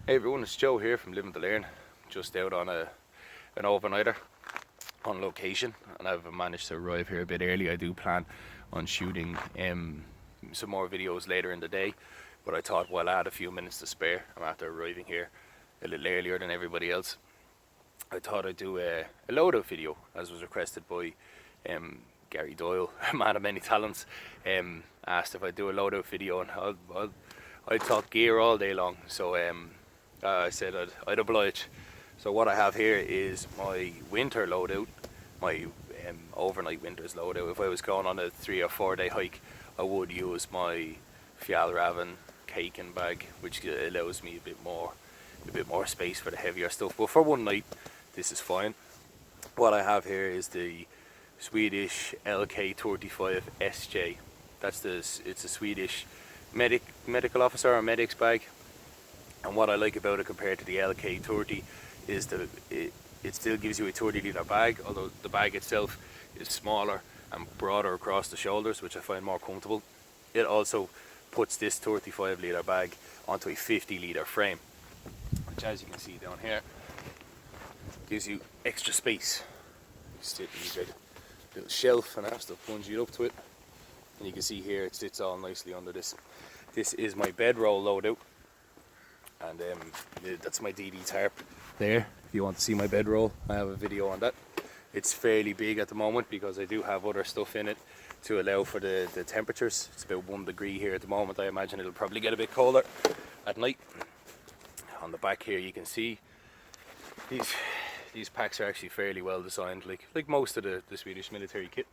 Hey everyone, it's Joe here from Living to Learn. Just out on an overnighter on location, and I've managed to arrive here a bit early. I do plan on shooting some more videos later in the day, but I thought while I had a few minutes to spare, I'm after arriving here a little earlier than everybody else, I thought I'd do a loadout video as was requested by Gary Doyle, a man of many talents. Asked if I'd do a loadout video, and I'd talk gear all day long, so I said I'd oblige. So what I have here is my winter loadout, my overnight winter's loadout. If I was going on a 3 or 4 day hike, I would use my Fjallraven caking bag, which allows me a bit more space for the heavier stuff. But for one night, this is fine. What I have here is the Swedish LK35 SJ. It's a Swedish medical officer or medic's bag. And what I like about it compared to the LK30 is that it still gives you a 30 litre bag, although the bag itself is smaller and broader across the shoulders, which I find more comfortable. It also puts this 35 litre bag onto a 50 litre frame, which, as you can see down here, gives you extra space. You sit in a little shelf and I have to bungee up to it, and you can see here it sits all nicely under this. This is my bedroll loadout, and that's my DD tarp there. If you want to see my bedroll, I have a video on that. It's fairly big at the moment because I do have other stuff in it to allow for the temperatures. It's about 1 degree here at the moment. I imagine it'll probably get a bit colder at night. On the back here you can see these packs are actually fairly well designed, like most of the Swedish military kit.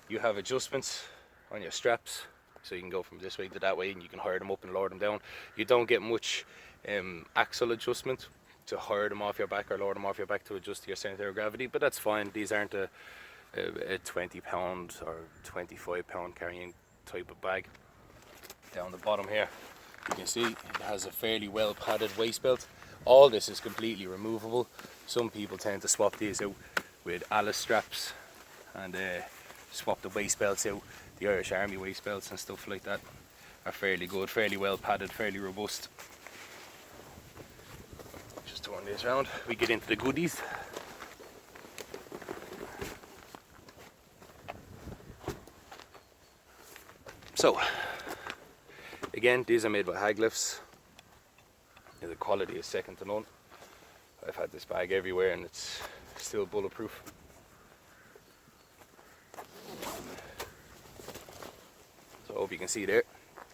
You have adjustments on your straps, so you can go from this way to that way, and you can hire them up and lower them down. You don't get much axle adjustment to hire them off your back or lower them off your back to adjust to your center of gravity, but that's fine. These aren't a 20 pound or 25 pound carrying type of bag. Down the bottom here you can see it has a fairly well padded waist belt. All this is completely removable. Some people tend to swap these out with Alice straps and swap the waist belts out. The Irish Army waist belts and stuff like that are fairly good, fairly well padded, fairly robust. Just turn this around, we get into the goodies. So, again, these are made by Haglifs. The quality is second to none. I've had this bag everywhere and it's still bulletproof. So I hope you can see there.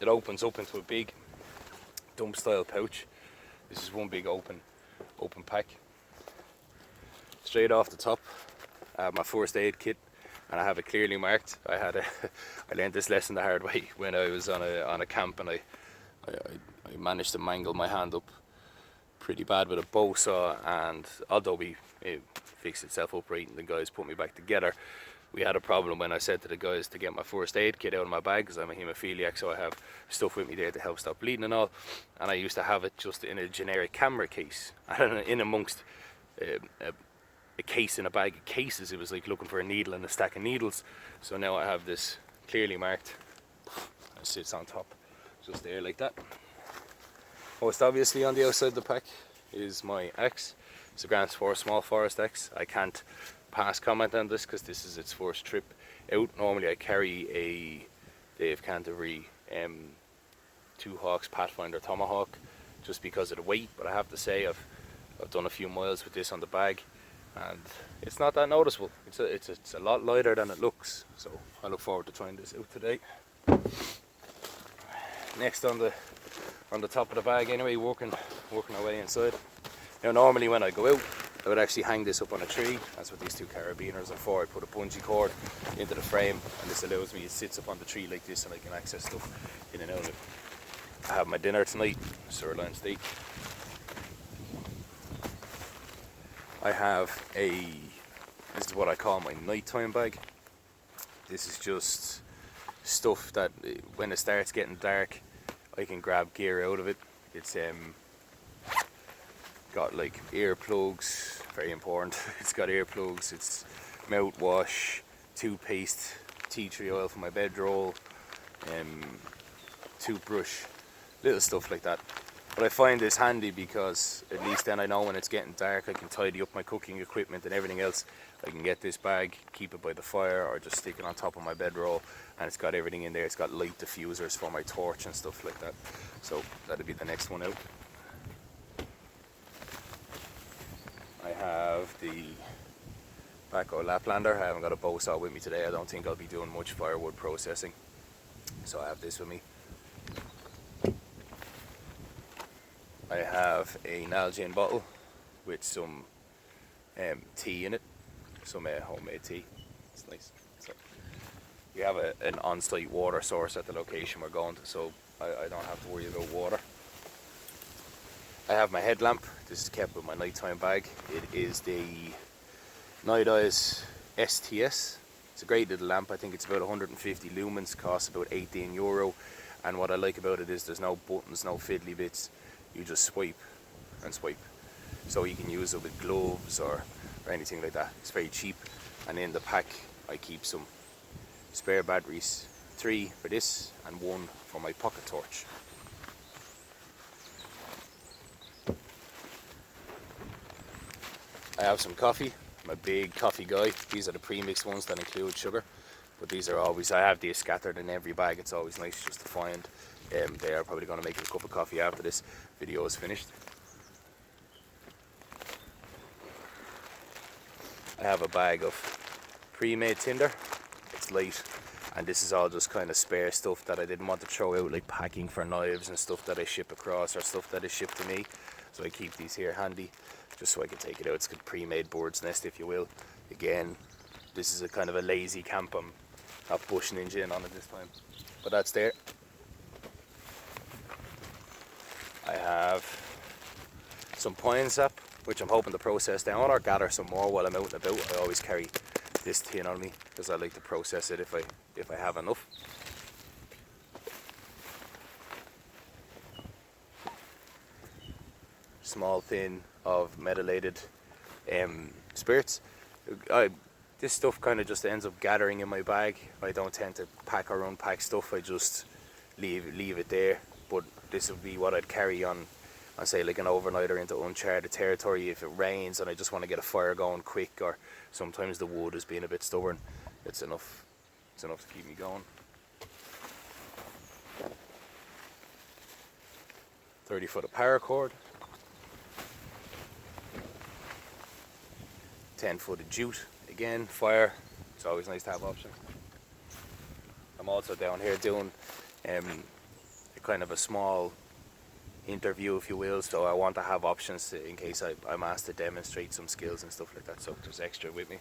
It opens up into a big dump style pouch. This is one big open pack. Straight off the top, I have my first aid kit, and I have it clearly marked. I learned this lesson the hard way when I was on a camp, and I managed to mangle my hand up pretty bad with a bow saw, and although it fixed itself up right and the guys put me back together, we had a problem when I said to the guys to get my first aid kit out of my bag, because I'm a haemophiliac, so I have stuff with me there to help stop bleeding and all, and I used to have it just in a generic camera case, and in amongst a case in a bag of cases. It was like looking for a needle in a stack of needles. So now I have this clearly marked. It sits on top just there like that. Most obviously on the outside of the pack is my axe. It's a Grant's Force Small Forest axe. I can't pass comment on this because this is its first trip out. Normally I carry a Dave Canterbury Two Hawks Pathfinder Tomahawk just because of the weight, but I have to say I've done a few miles with this on the bag, and it's not that noticeable. It's a lot lighter than it looks, so I look forward to trying this out today. Next on the top of the bag anyway, working our way inside. Now normally when I go out, I would actually hang this up on a tree. That's what these two carabiners are for. I put a bungee cord into the frame, and this allows me, it sits up on the tree like this, and I can access stuff in and out of it. I have my dinner tonight, sirloin steak. I have this is what I call my nighttime bag. This is just stuff that when it starts getting dark, I can grab gear out of it. It's got like earplugs, very important. It's got earplugs, it's mouthwash, toothpaste, tea tree oil for my bedroll, toothbrush, little stuff like that. But I find this handy because at least then I know when it's getting dark I can tidy up my cooking equipment and everything else. I can get this bag, keep it by the fire, or just stick it on top of my bedroll, and it's got everything in there. It's got light diffusers for my torch and stuff like that. So that'll be the next one out. I have the backhoe Laplander. I haven't got a bow saw with me today. I don't think I'll be doing much firewood processing, so I have this with me. I have a Nalgene bottle with some tea in it, some homemade tea. It's nice. So we have an on-site water source at the location we're going to, so I don't have to worry about water. I have my headlamp. This is kept with my nighttime bag. It is the Night Eyes STS. It's a great little lamp. I think it's about 150 lumens, costs about €18. And what I like about it is there's no buttons, no fiddly bits. You just swipe and swipe. So you can use it with gloves or anything like that. It's very cheap. And in the pack I keep some spare batteries, 3 for this and 1 for my pocket torch. I have some coffee. I'm a big coffee guy. These are the pre-mixed ones that include sugar, but these are always, I have these scattered in every bag. It's always nice just to find. They are probably going to make a cup of coffee after this video is finished. I have a bag of pre-made tinder. It's light, and this is all just kind of spare stuff that I didn't want to throw out, like packing for knives and stuff that I ship across or stuff that is shipped to me. So I keep these here handy just so I can take it out. It's got pre-made bird's nest, if you will. Again, this is a kind of a lazy camp. I'm not bush ninja in on it this time, but that's there. I have some pine sap, which I'm hoping to process down or gather some more while I'm out and about. I always carry this tin on me because I like to process it if I have enough. Small tin of methylated spirits. This stuff kind of just ends up gathering in my bag. I don't tend to pack or unpack stuff. I just leave it there. But this would be what I'd carry on say like an overnighter into uncharted territory if it rains and I just want to get a fire going quick, or sometimes the wood is being a bit stubborn. It's enough to keep me going. 30-foot of paracord. 10-foot of jute. Again, fire. It's always nice to have options. I'm also down here doing a kind of a small interview, if you will, so I want to have options in case I'm asked to demonstrate some skills and stuff like that, so there's extra with me.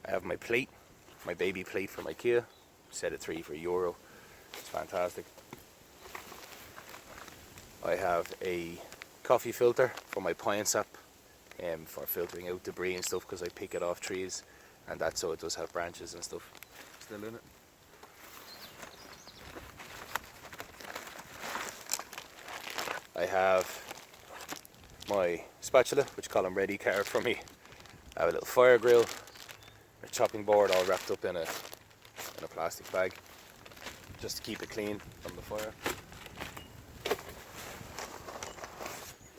I have my plate, my baby plate from IKEA, set at 3 for €1. It's fantastic. I have a coffee filter for my pine sap, for filtering out debris and stuff, because I pick it off trees, and that's so it does have branches and stuff still in it. I have my spatula, which Colin Reddy carved for me. I have a little fire grill, a chopping board all wrapped up in a plastic bag, just to keep it clean from the fire.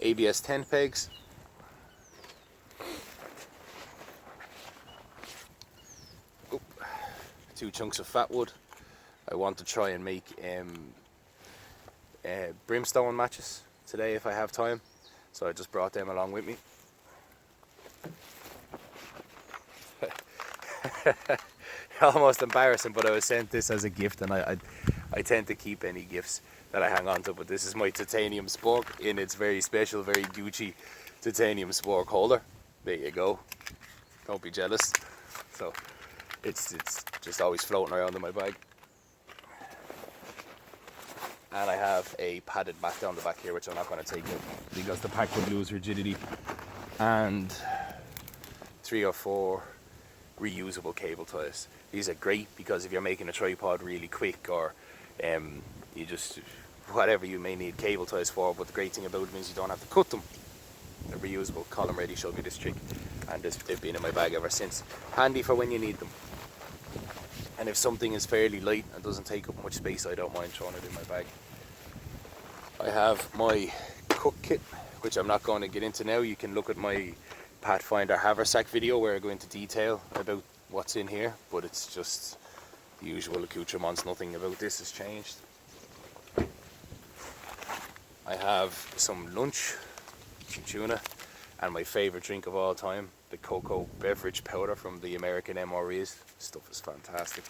ABS tent pegs. Oop. 2 chunks of fat wood. I want to try and make brimstone matches today if I have time, so I just brought them along with me. Almost embarrassing, but I was sent this as a gift, and I tend to keep any gifts that I hang on to, but this is my titanium spork in its very special, very Gucci titanium spork holder. There you go, don't be jealous. So it's just always floating around in my bag. And I have a padded mat down the back here, which I'm not going to take out because the pack would lose rigidity. And 3 or 4 reusable cable ties. These are great because if you're making a tripod really quick, or you just, whatever you may need cable ties for, but the great thing about it is you don't have to cut them. They're reusable. Colin Reddy showed me this trick, and they've been in my bag ever since. Handy for when you need them. And if something is fairly light and doesn't take up much space, I don't mind throwing it in my bag. I have my cook kit, which I'm not going to get into now. You can look at my Pathfinder haversack video where I go into detail about what's in here, but it's just the usual accoutrements. Nothing about this has changed. I have some lunch, some tuna, and my favourite drink of all time, the cocoa beverage powder from the American MREs. Stuff is fantastic.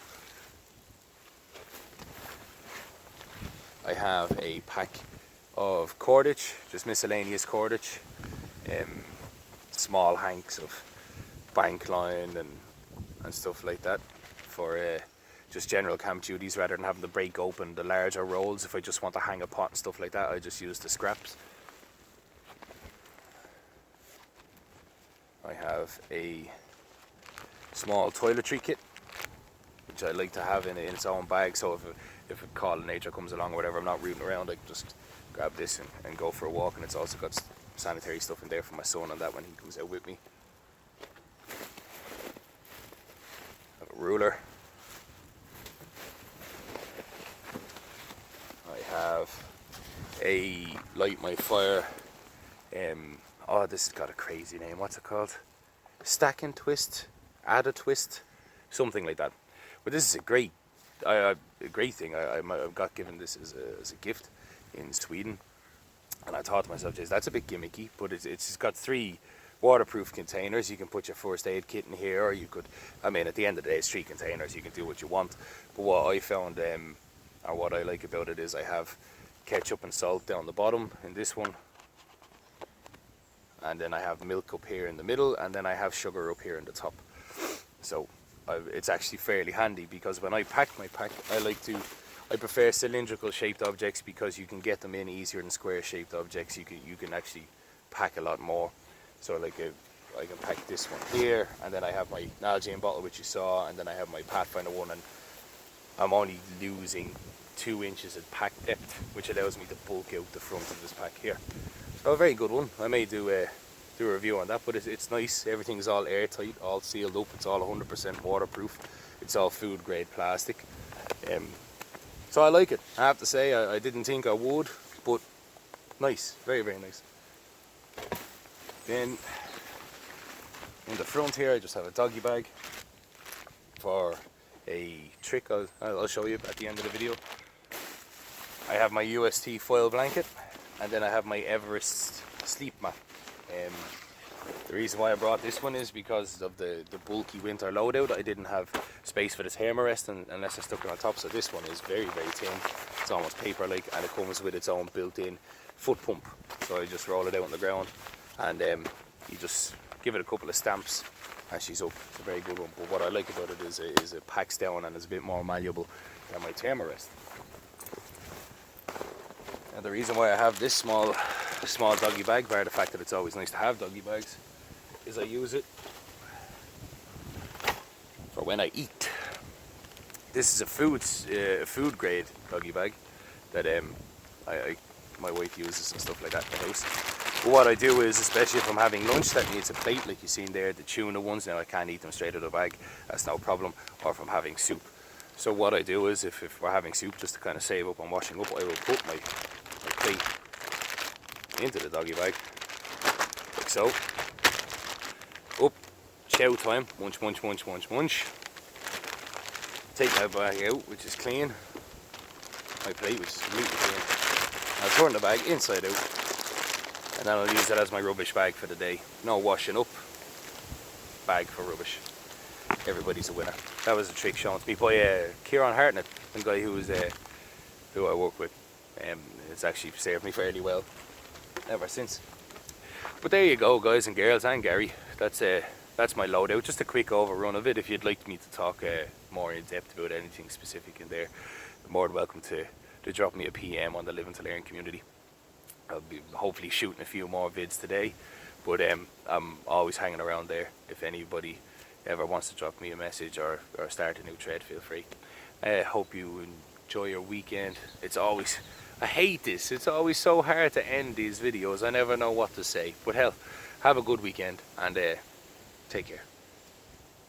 I have a pack of cordage, just miscellaneous cordage, small hanks of bank line and stuff like that for just general camp duties, rather than having to break open the larger rolls. If I just want to hang a pot and stuff like that, I just use the scraps. I have a small toiletry kit, which I like to have in its own bag, so if a call of nature comes along or whatever, I'm not rooting around, I can just grab this and go for a walk. And it's also got sanitary stuff in there for my son and that when he comes out with me. I have a ruler. I have a light my fire. Oh, this has got a crazy name. What's it called? Stack and twist, add a twist, something like that. But this is a great thing. I got given this as a gift in Sweden, and I thought to myself, geez, that's a bit gimmicky, but it's got 3 waterproof containers. You can put your first aid kit in here, or you could, I mean, at the end of the day, it's 3 containers. You can do what you want. But what I found, or what I like about it, is I have ketchup and salt down the bottom in this one, and then I have milk up here in the middle, and then I have sugar up here in the top. So it's actually fairly handy, because when I pack my pack, I prefer cylindrical shaped objects because you can get them in easier than square shaped objects. You can actually pack a lot more. So like I can pack this one here, and then I have my Nalgene bottle, which you saw, and then I have my Pathfinder one, and I'm only losing 2 inches of pack depth, which allows me to bulk out the front of this pack here. So a very good one. I may do a review on that, but it's nice. Everything's all airtight, all sealed up. It's all 100% waterproof. It's all food grade plastic. So I like it. I have to say, I didn't think I would, but nice, very, very nice. Then in the front here, I just have a doggy bag for a trick I'll show you at the end of the video. I have my UST foil blanket, and then I have my Everest sleep mat. The reason why I brought this one is because of the bulky winter loadout. I didn't have space for the thermarest unless I stuck it on top, so this one is very, very thin. It's almost paper-like, and it comes with its own built-in foot pump. So I just roll it out on the ground, and you just give it a couple of stamps and she's up. It's a very good one. But what I like about it is it packs down and is a bit more malleable than my thermarest. And the reason why I have this small doggy bag, bar the fact that it's always nice to have doggy bags, is I use it for when I eat. This is a food grade doggy bag that my wife uses and stuff like that in the house. But what I do is, especially if I'm having lunch that needs a plate, like you've seen there, the tuna ones, now I can't eat them straight out of the bag, that's no problem, or if I'm having soup. So what I do is, if we're having soup, just to kind of save up on washing up, I will put my plate into the doggy bag, like so. Up, chow time, munch, munch, munch, munch, munch. Take my bag out, which is clean. My plate, which is completely clean. I'll turn the bag inside out, and then I'll use that as my rubbish bag for the day. No washing up, bag for rubbish. Everybody's a winner. That was a trick shown to me by Kieran Hartnett, the guy who I work with. It's actually served me fairly well ever since. But there you go, guys and girls, and Gary. That's my loadout. Just a quick overrun of it. If you'd like me to talk more in depth about anything specific in there, you're more than welcome to drop me a PM on the Living to Learn community. I'll be hopefully shooting a few more vids today, but I'm always hanging around there. If anybody ever wants to drop me a message or start a new thread, feel free. I hope you enjoy your weekend. I hate this. It's always so hard to end these videos. I never know what to say. But hell, have a good weekend and take care.